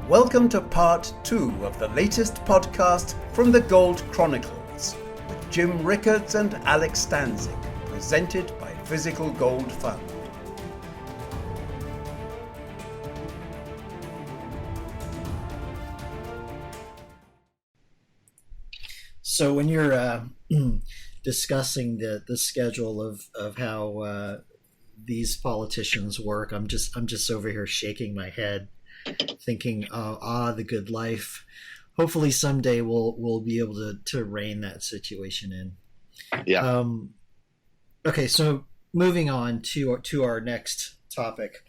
Welcome to part 2 of the latest podcast from the Gold Chronicles with Jim Rickards and Alex Stanczyk, presented by Physical Gold Fund. So when you're discussing the schedule of how these politicians work, I'm just over here shaking my head, thinking, the good life. Hopefully someday we'll be able to rein that situation in. Yeah. Okay, so moving on to our next topic.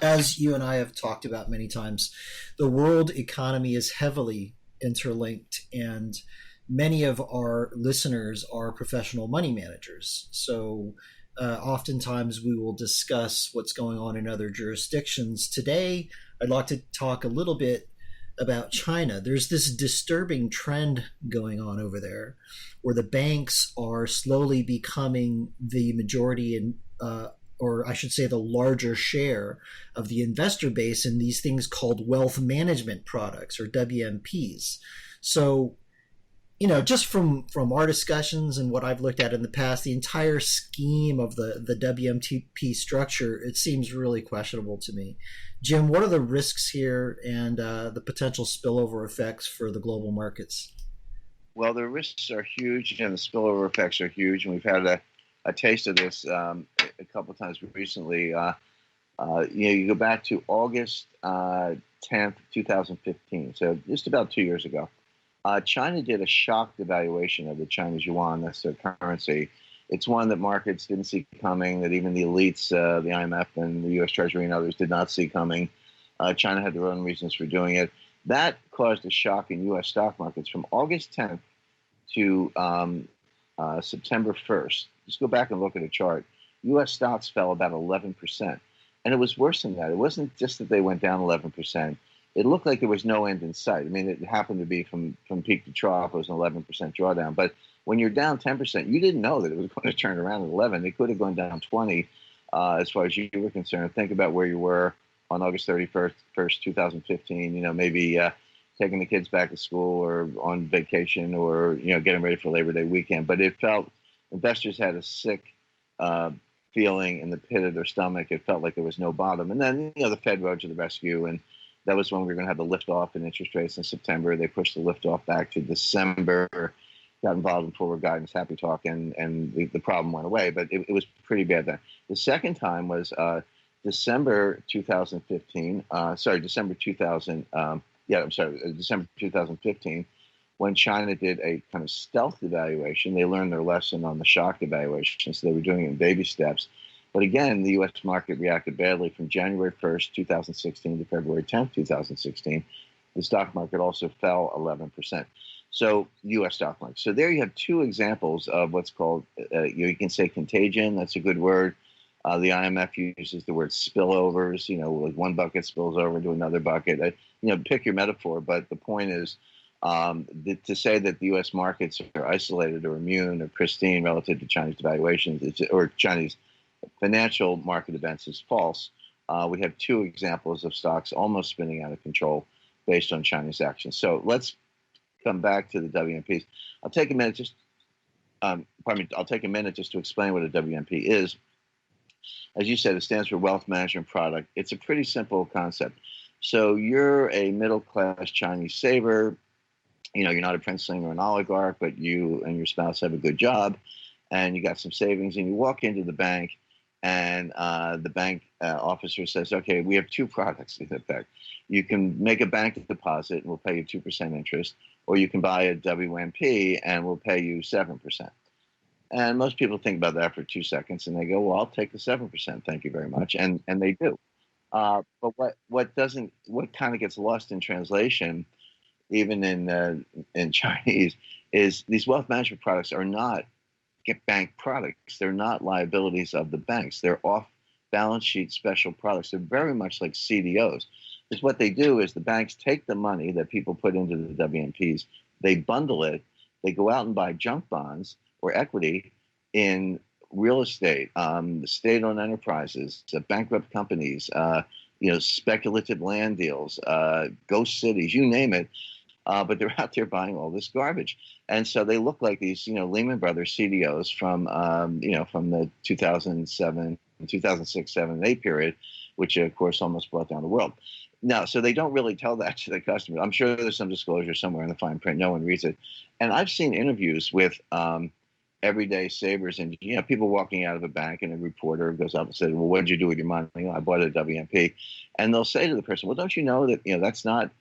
As you and I have talked about many times, the world economy is heavily interlinked, and many of our listeners are professional money managers. So oftentimes we will discuss what's going on in other jurisdictions. Today, I'd like to talk a little bit about China. There's this disturbing trend going on over there where the banks are slowly becoming the majority or I should say the larger share of the investor base in these things called wealth management products, or WMPs. So, just from our discussions and what I've looked at in the past, the entire scheme of the WMP structure, it seems really questionable to me. Jim, what are the risks here and the potential spillover effects for the global markets? Well, the risks are huge and the spillover effects are huge, and we've had a taste of this a couple of times recently. You go back to August 10th, 2015, so just about 2 years ago. China did a shock devaluation of the Chinese yuan. That's their currency. It's one that markets didn't see coming, that even the elites, the IMF and the U.S. Treasury and others did not see coming. China had their own reasons for doing it. That caused a shock in U.S. stock markets from August 10th to September 1st. Just go back and look at a chart. U.S. stocks fell about 11%. And it was worse than that. It wasn't just that they went down 11%. It looked like there was no end in sight. I mean, it happened to be from peak to trough. It was an 11% drawdown. But when you're down 10%, you didn't know that it was going to turn around at 11. It could have gone down 20 as far as you were concerned. Think about where you were on August 31st, 2015, maybe taking the kids back to school or on vacation or, getting ready for Labor Day weekend. But it felt investors had a sick feeling in the pit of their stomach. It felt like there was no bottom. And then, the Fed rode to the rescue, and that was when we were going to have the lift-off in interest rates in September. They pushed the lift-off back to December, got involved in forward guidance, happy talk, and the problem went away. But it was pretty bad then. The second time was December 2015, December 2015, when China did a kind of stealth evaluation. They learned their lesson on the shock evaluation, so they were doing it in baby steps. But again, the U.S. market reacted badly from January 1st, 2016 to February 10th, 2016. The stock market also fell 11%. So U.S. stock market. So there you have two examples of what's called, you can say contagion. That's a good word. The IMF uses the word spillovers. Like one bucket spills over into another bucket. Pick your metaphor. But the point is to say that the U.S. markets are isolated or immune or pristine relative to Chinese devaluations or Chinese financial market events is false. We have two examples of stocks almost spinning out of control based on Chinese action. So let's come back to the WMPs. I'll take a minute just to explain what a WMP is. As you said, it stands for Wealth Management Product. It's a pretty simple concept. So you're a middle-class Chinese saver. You're not a princeling or an oligarch, but you and your spouse have a good job, and you got some savings, and you walk into the bank, and the bank officer says, okay, we have two products in effect. You can make a bank deposit and we'll pay you 2% interest, or you can buy a WMP and we'll pay you 7%. And most people think about that for 2 seconds and they go, well, I'll take the 7%, thank you very much. And they do. But what kind of gets lost in translation, even in Chinese, is these wealth management products are not bank products. They're not liabilities of the banks. They're off-balance sheet special products. They're very much like CDOs. Because what they do is the banks take the money that people put into the WMPs, they bundle it, they go out and buy junk bonds or equity in real estate, state-owned enterprises, bankrupt companies, speculative land deals, ghost cities, you name it. But they're out there buying all this garbage, and so they look like these, Lehman Brothers CDOs from, from the 2007, 2006, 7, and 8 period, which of course almost brought down the world. Now, so they don't really tell that to the customers. I'm sure there's some disclosure somewhere in the fine print. No one reads it, and I've seen interviews with everyday savers and people walking out of a bank, and a reporter goes up and says, "Well, what did you do with your money?" "I bought a WMP," and they'll say to the person, "Well, don't you know that that's not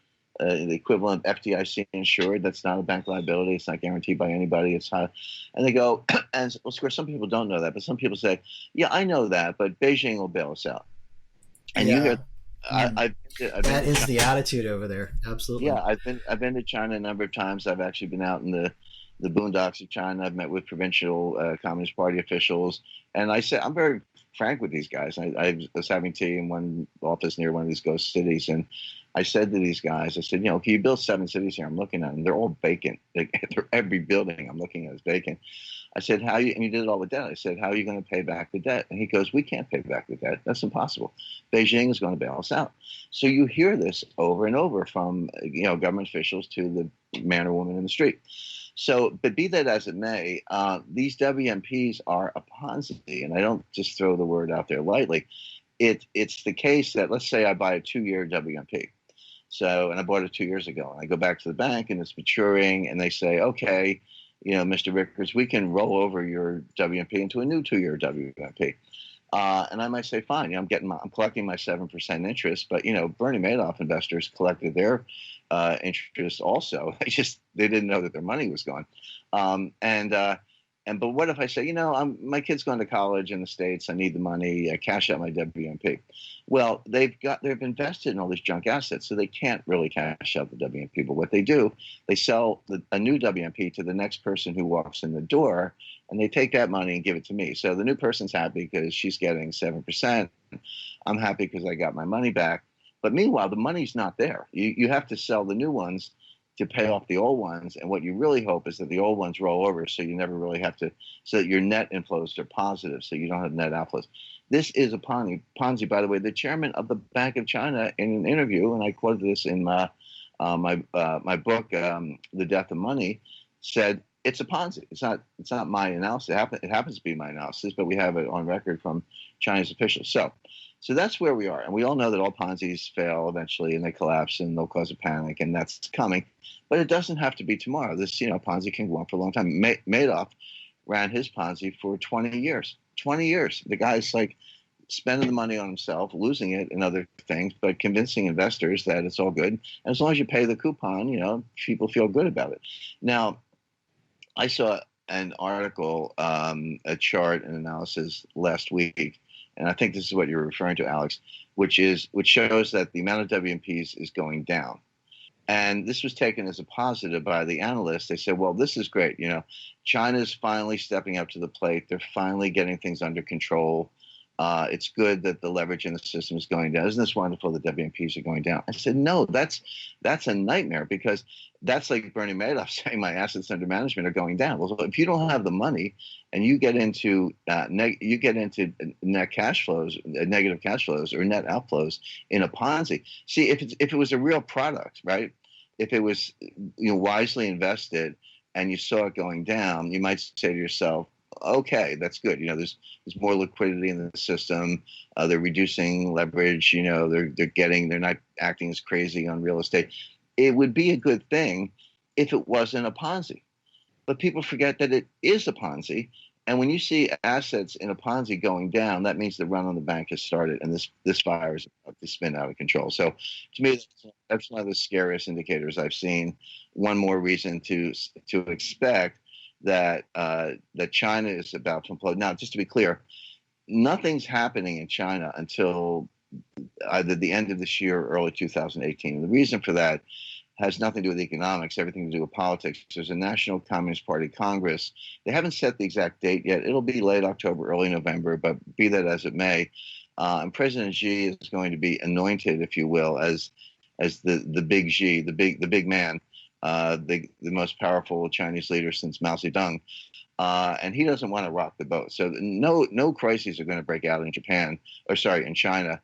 the equivalent of FDIC insured? That's not a bank liability. It's not guaranteed by anybody. It's not." And they go, and of course, some people don't know that, but some people say, "Yeah, I know that, but Beijing will bail us out." And you hear, that is the attitude over there. Absolutely. Yeah, I've been to China a number of times. I've actually been out in the boondocks of China. I've met with provincial Communist Party officials, and I'm very frank with these guys. I was having tea in one office near one of these ghost cities, and I said to these guys, I said, can you build 7 cities here? I'm looking at them. They're all vacant. Every building I'm looking at is vacant. I said, and you did it all with debt. I said, how are you going to pay back the debt? And he goes, we can't pay back the debt. That's impossible. Beijing is going to bail us out. So you hear this over and over from, government officials to the man or woman in the street. So, but be that as it may, these WMPs are a Ponzi, and I don't just throw the word out there lightly. It's the case that, let's say I buy a 2-year WMP. And I bought it 2 years ago, and I go back to the bank and it's maturing, and they say, okay, Mr. Rickards, we can roll over your WMP into a new 2-year WMP. And I might say, fine, I'm collecting my 7% interest, but Bernie Madoff investors collected their interest also. They didn't know that their money was gone. But what if I say, my kid's going to college in the States, I need the money, I cash out my WMP. Well, they've invested in all these junk assets, so they can't really cash out the WMP. But what they do, they sell a new WMP to the next person who walks in the door, and they take that money and give it to me. So the new person's happy because she's getting 7%. I'm happy because I got my money back. But meanwhile, the money's not there. You have to sell the new ones to pay off the old ones, and what you really hope is that the old ones roll over, so you never really have to, so that your net inflows are positive, so you don't have net outflows. This is a Ponzi, by the way. The chairman of the Bank of China, in an interview, and I quoted this in my book, The Death of Money, said it's a Ponzi. It's not my analysis. It happens to be my analysis, but we have it on record from Chinese officials. So that's where we are. And we all know that all Ponzi's fail eventually, and they collapse, and they'll cause a panic, and that's coming. But it doesn't have to be tomorrow. This, Ponzi can go on for a long time. Madoff ran his Ponzi for 20 years. 20 years. The guy's like spending the money on himself, losing it in other things, but convincing investors that it's all good. And as long as you pay the coupon, people feel good about it. Now, I saw an article, a chart and analysis last week, and I think this is what you're referring to, Alex, which shows that the amount of WMPs is going down. And this was taken as a positive by the analysts. They said, well, this is great. China's finally stepping up to the plate. They're finally getting things under control. It's good that the leverage in the system is going down. Isn't this wonderful that WMPs are going down? I said, no, that's a nightmare, because that's like Bernie Madoff saying my assets under management are going down. Well, if you don't have the money and you get into net cash flows, negative cash flows, or net outflows in a Ponzi. See, if it was a real product, right? If it was wisely invested and you saw it going down, you might say to yourself, okay, that's good. There's more liquidity in the system. They're reducing leverage. They're not acting as crazy on real estate. It would be a good thing if it wasn't a Ponzi. But people forget that it is a Ponzi. And when you see assets in a Ponzi going down, that means the run on the bank has started, and this fire is about to spin out of control. So to me, that's one of the scariest indicators I've seen. One more reason to expect that China is about to implode. Now, just to be clear, nothing's happening in China until either the end of this year or early 2018. And the reason for that has nothing to do with economics, everything to do with politics. There's a National Communist Party Congress. They haven't set the exact date yet. It'll be late October, early November, but be that as it may. And President Xi is going to be anointed, if you will, as the big Xi, the big man, the most powerful Chinese leader since Mao Zedong. And he doesn't want to rock the boat. So no crises are going to break out in China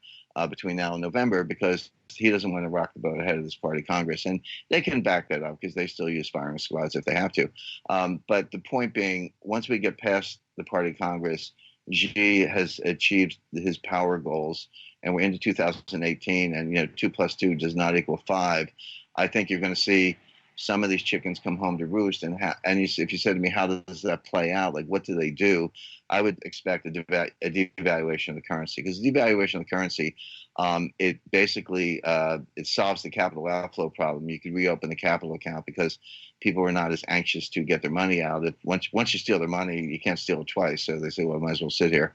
between now and November, because he doesn't want to rock the boat ahead of this party Congress. And they can back that up because they still use firing squads if they have to. But the point being, once we get past the party Congress, Xi has achieved his power goals, and we're into 2018, and 2 + 2 does not equal 5. I think you're going to see some of these chickens come home to roost. And if you said to me, how does that play out? Like, what do they do? I would expect a devaluation of the currency, because devaluation of the currency, it basically it solves the capital outflow problem. You could reopen the capital account because people are not as anxious to get their money out. Once you steal their money, you can't steal it twice. So they say, well, I might as well sit here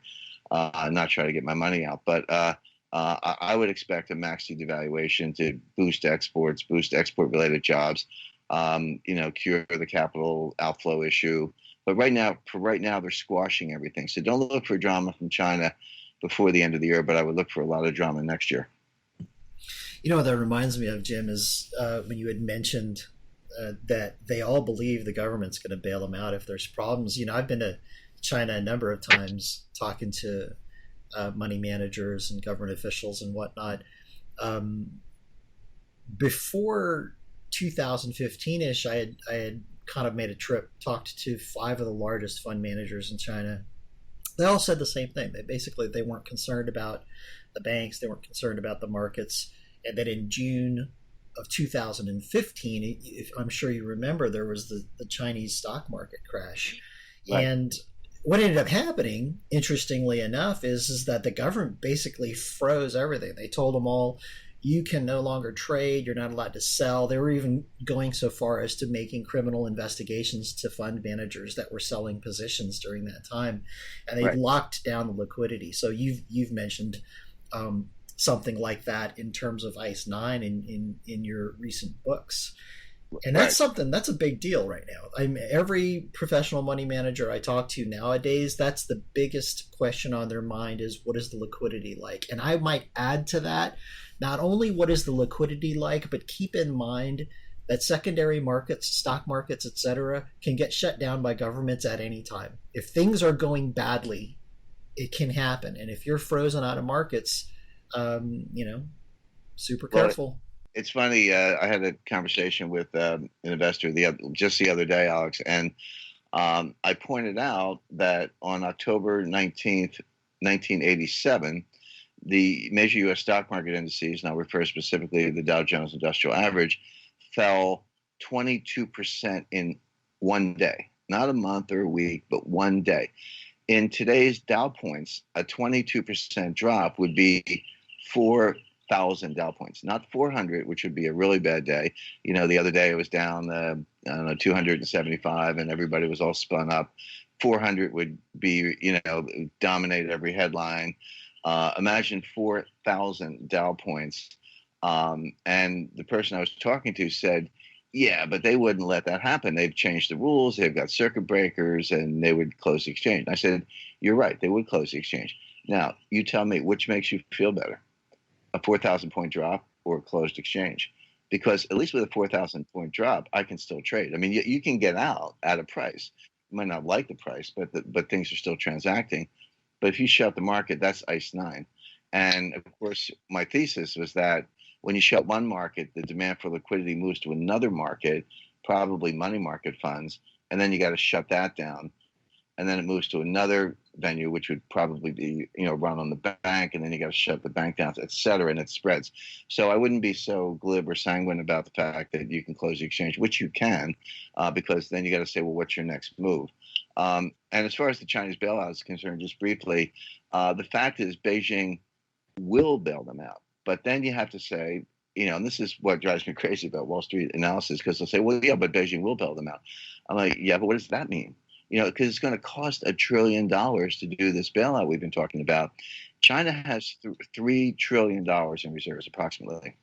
and not try to get my money out. But I would expect a maxi devaluation to boost exports, boost export-related jobs, cure the capital outflow issue. But right now, they're squashing everything. So don't look for drama from China before the end of the year, but I would look for a lot of drama next year. What that reminds me of, Jim, is when you had mentioned that they all believe the government's going to bail them out if there's problems. I've been to China a number of times talking to money managers and government officials and whatnot. Before 2015-ish, I had kind of made a trip, talked to 5 of the largest fund managers in China. They all said the same thing. They weren't concerned about the banks. They weren't concerned about the markets. And then in June of 2015, if I'm sure you remember, there was the Chinese stock market crash. Right. And what ended up happening, interestingly enough, is that the government basically froze everything. They told them all, you can no longer trade, you're not allowed to sell. They were even going so far as to making criminal investigations to fund managers that were selling positions during that time. And they locked down the liquidity. So you've mentioned something like that in terms of ICE 9 in your recent books. And that's that's a big deal right now. Every professional money manager I talk to nowadays, that's the biggest question on their mind is, what is the liquidity like? And I might add to that, not only what is the liquidity like, but keep in mind that secondary markets, stock markets, etc., can get shut down by governments at any time. If things are going badly, it can happen. And if you're frozen out of markets, super careful. It's funny. I had a conversation with an investor just the other day, Alex, and I pointed out that on October 19th, 1987, the major U.S. stock market indices, and I'll refer specifically to the Dow Jones Industrial Average, fell 22% in one day. Not a month or a week, but one day. In today's Dow points, a 22% drop would be 4,000 Dow points, not 400, which would be a really bad day. The other day it was down, 275, and everybody was all spun up. 400 would be, dominate every headline. Imagine 4,000 Dow points. And the person I was talking to said, yeah, but they wouldn't let that happen. They've changed the rules. They've got circuit breakers, and they would close the exchange. I said, you're right. They would close the exchange. Now, you tell me, which makes you feel better, a 4,000-point drop or a closed exchange? Because at least with a 4,000-point drop, I can still trade. I mean, you can get out at a price. You might not like the price, but things are still transacting. But if you shut the market, that's ICE 9. And, of course, my thesis was that when you shut one market, the demand for liquidity moves to another market, probably money market funds, and then you got to shut that down. And then it moves to another venue, which would probably be, run on the bank, and then you got to shut the bank down, et cetera, and it spreads. So I wouldn't be so glib or sanguine about the fact that you can close the exchange, which you can, because then you got to say, well, what's your next move? And as far as the Chinese bailout is concerned, just briefly, the fact is Beijing will bail them out. But then you have to say, and this is what drives me crazy about Wall Street analysis, because they'll say, well, yeah, but Beijing will bail them out. I'm like, yeah, but what does that mean? Because it's going to cost $1 trillion to do this bailout we've been talking about. China has $3 trillion in reserves, approximately.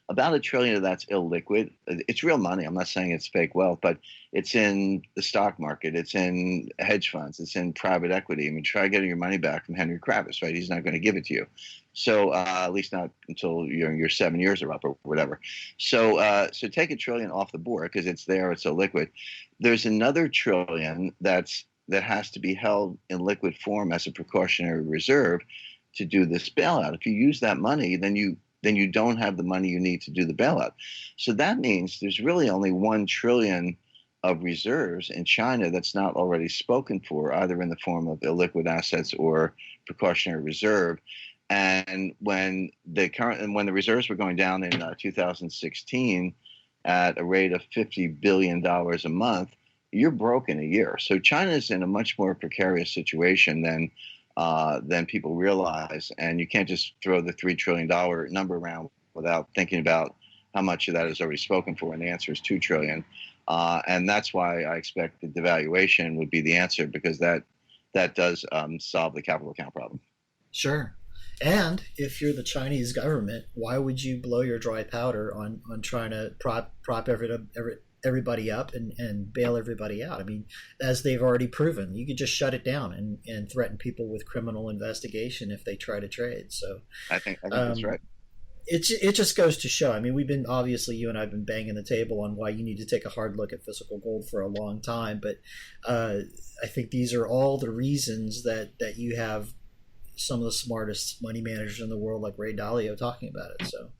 About $1 trillion of that's illiquid. It's real money. I'm not saying it's fake wealth, but it's in the stock market. It's in hedge funds. It's in private equity. I mean, try getting your money back from Henry Kravis, right? He's not going to give it to you. So at least not until your 7 years are up or whatever. So take $1 trillion off the board because it's there. It's so liquid. There's another $1 trillion that has to be held in liquid form as a precautionary reserve to do this bailout. If you use that money, then you don't have the money you need to do the bailout. So that means there's really only 1 trillion of reserves in China that's not already spoken for, either in the form of illiquid assets or precautionary reserve. And when the reserves were going down in 2016 at a rate of $50 billion a month, you're broke in a year. So China is in a much more precarious situation than people realize, and you can't just throw the $3 trillion number around without thinking about how much of that is already spoken for, and the answer is $2 trillion. And that's why I expect the devaluation would be the answer, because that does solve the capital account problem. Sure. And if you're the Chinese government, why would you blow your dry powder on trying to prop everybody up and bail everybody out? I mean, as they've already proven, you could just shut it down and threaten people with criminal investigation if they try to trade. So I think that's right. It just goes to show. I mean, you and I have been banging the table on why you need to take a hard look at physical gold for a long time. But I think these are all the reasons that you have some of the smartest money managers in the world, like Ray Dalio, talking about it. So,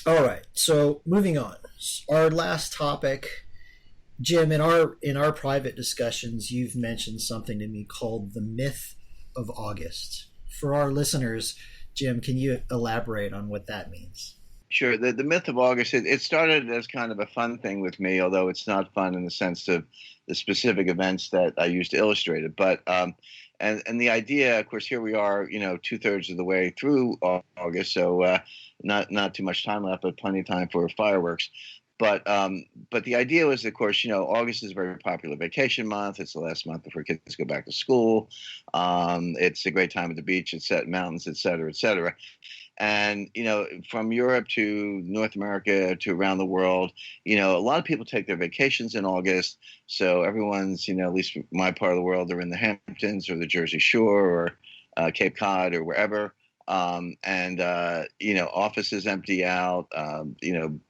all right. So moving on, our last topic, Jim. In our private discussions, you've mentioned something to me called the myth of August. For our listeners, Jim, can you elaborate on what that means? Sure. The myth of August, it started as kind of a fun thing with me, although it's not fun in the sense of the specific events that I used to illustrate it. But and the idea, of course, here we are, 2/3 of the way through August, so not too much time left, but plenty of time for fireworks. But the idea was, of course, August is a very popular vacation month. It's the last month before kids go back to school. It's a great time at the beach, it's set mountains, et cetera, et cetera. And, from Europe to North America to around the world, a lot of people take their vacations in August. So everyone's, at least my part of the world, they're in the Hamptons or the Jersey Shore or Cape Cod or wherever. Offices empty out,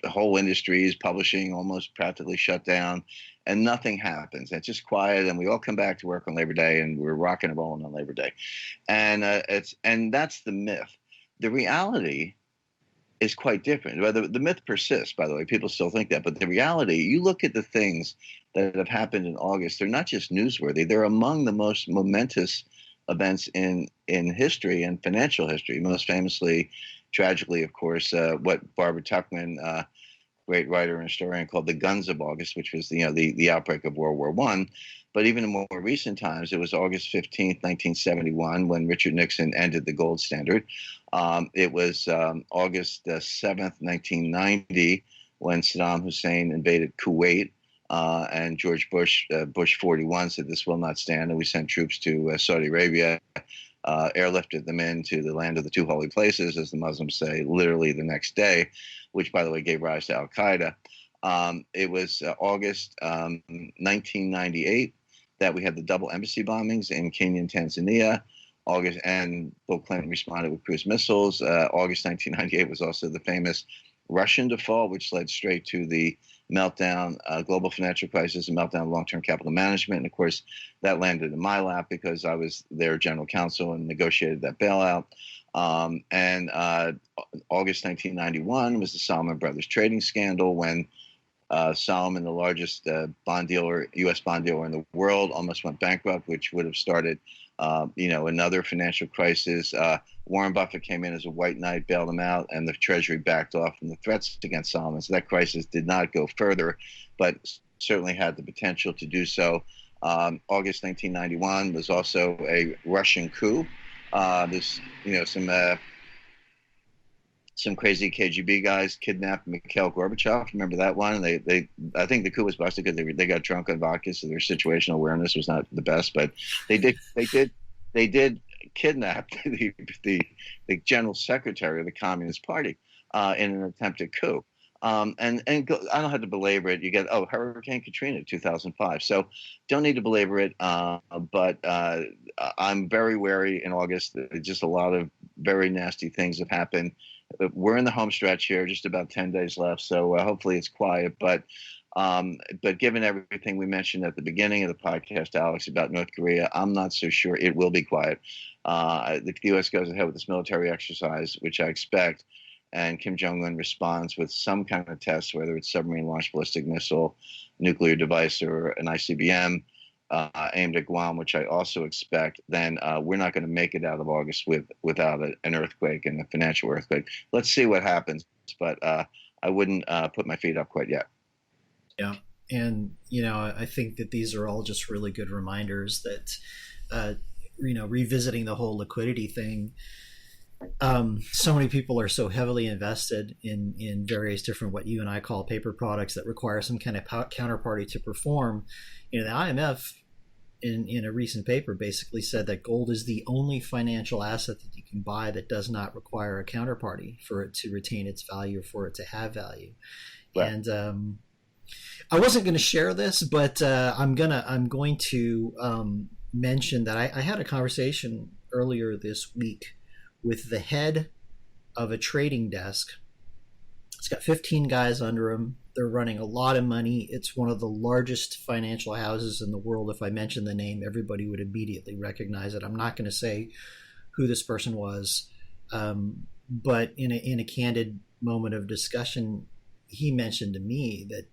whole industries, publishing almost practically shut down, and nothing happens. It's just quiet, and we all come back to work on Labor Day, and we're rocking and rolling on Labor Day. And that's the myth. The reality is quite different. The myth persists, by the way. People still think that. But the reality, you look at the things that have happened in August, they're not just newsworthy. They're among the most momentous events in history and financial history. Most famously, tragically, of course, what Barbara Tuchman, great writer and historian, called the Guns of August, which was the outbreak of World War I. But even in more recent times, it was August 15th, 1971, when Richard Nixon ended the gold standard. It was August 7th, 1990, when Saddam Hussein invaded Kuwait, and George Bush, Bush 41, said this will not stand, and we sent troops to Saudi Arabia, airlifted them into the land of the two holy places, as the Muslims say, literally the next day, which, by the way, gave rise to Al-Qaeda. It was August 1998 that we had the double embassy bombings in Kenya and Tanzania. And Bill Clinton responded with cruise missiles. August 1998 was also the famous Russian default, which led straight to the meltdown, global financial crisis, and meltdown of long-term capital management. And of course, that landed in my lap because I was their general counsel and negotiated that bailout. August 1991 was the Salomon Brothers trading scandal, when Salomon, the largest bond dealer, U.S. bond dealer in the world, almost went bankrupt, which would have started, another financial crisis. Warren Buffett came in as a white knight, bailed him out, and the Treasury backed off from the threats against Salomon. So that crisis did not go further, but certainly had the potential to do so. August 1991 was also a Russian coup. Some crazy KGB guys kidnapped Mikhail Gorbachev. Remember that one? I think the coup was busted because they got drunk on vodka, so their situational awareness was not the best. But they did kidnap the general secretary of the Communist Party in an attempted coup. I don't have to belabor it. You get Hurricane Katrina 2005. So don't need to belabor it. But I'm very wary in August. Just a lot of very nasty things have happened. We're in the home stretch here, just about 10 days left. So hopefully it's quiet. But But given everything we mentioned at the beginning of the podcast, Alex, about North Korea, I'm not so sure it will be quiet. The U.S. goes ahead with this military exercise, which I expect, and Kim Jong-un responds with some kind of test, whether it's submarine-launched ballistic missile, nuclear device, or an ICBM aimed at Guam, which I also expect, then we're not going to make it out of August without an earthquake and a financial earthquake. Let's see what happens, but I wouldn't put my feet up quite yet. Yeah. And, I think that these are all just really good reminders that, revisiting the whole liquidity thing, so many people are so heavily invested in various different, what you and I call paper products that require some kind of counterparty to perform. The IMF in a recent paper basically said that gold is the only financial asset that you can buy that does not require a counterparty for it to retain its value, or for it to have value. Right. And I wasn't going to share this, but I'm going to mention that I had a conversation earlier this week with the head of a trading desk. It's got 15 guys under him. They're running a lot of money. It's one of the largest financial houses in the world. If I mention the name, everybody would immediately recognize it. I'm not going to say who this person was, but in a candid moment of discussion, he mentioned to me that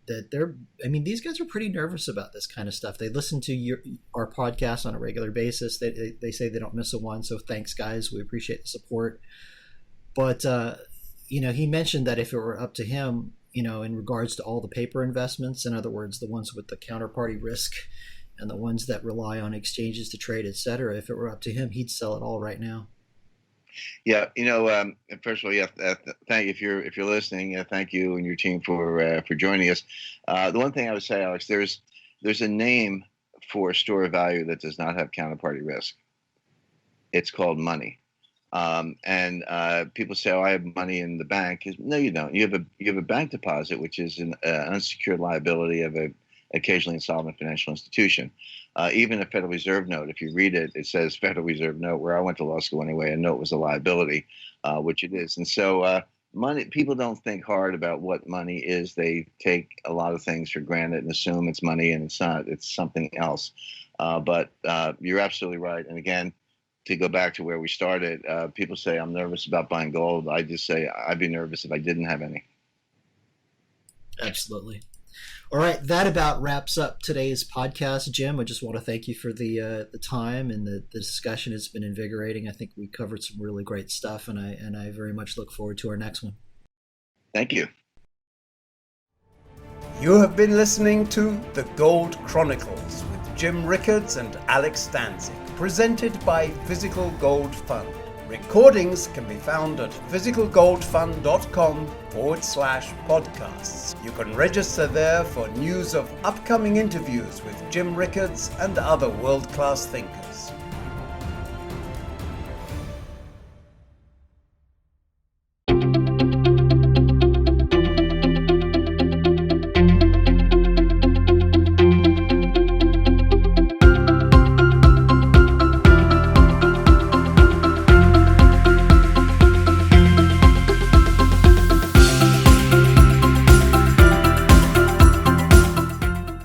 these guys are pretty nervous about this kind of stuff. They listen to our podcast on a regular basis. They say they don't miss a one. So thanks, guys. We appreciate the support. But, he mentioned that if it were up to him, in regards to all the paper investments, in other words, the ones with the counterparty risk and the ones that rely on exchanges to trade, et cetera, if it were up to him, he'd sell it all right now. Yeah, first of all, thank you if you're listening. Thank you and your team for joining us. The one thing I would say, Alex, there's a name for a store of value that does not have counterparty risk. It's called money. And people say, "Oh, I have money in the bank." No, you don't. You have a bank deposit, which is an unsecured liability of a occasionally insolvent financial institution. Even a Federal Reserve note, if you read it, it says Federal Reserve note. Where I went to law school anyway, a note was a liability, which it is. And so money, people don't think hard about what money is. They take a lot of things for granted and assume it's money, and it's not. It's something else. But you're absolutely right. And again, to go back to where we started, people say I'm nervous about buying gold. I just say I'd be nervous if I didn't have any. Absolutely. All right, that about wraps up today's podcast, Jim. I just want to thank you for the time, and the discussion has been invigorating. I think we covered some really great stuff, and I very much look forward to our next one. Thank you. You have been listening to The Gold Chronicles with Jim Rickards and Alex Stanczyk, presented by Physical Gold Fund. Recordings can be found at physicalgoldfund.com/podcasts. You can register there for news of upcoming interviews with Jim Rickards and other world-class thinkers.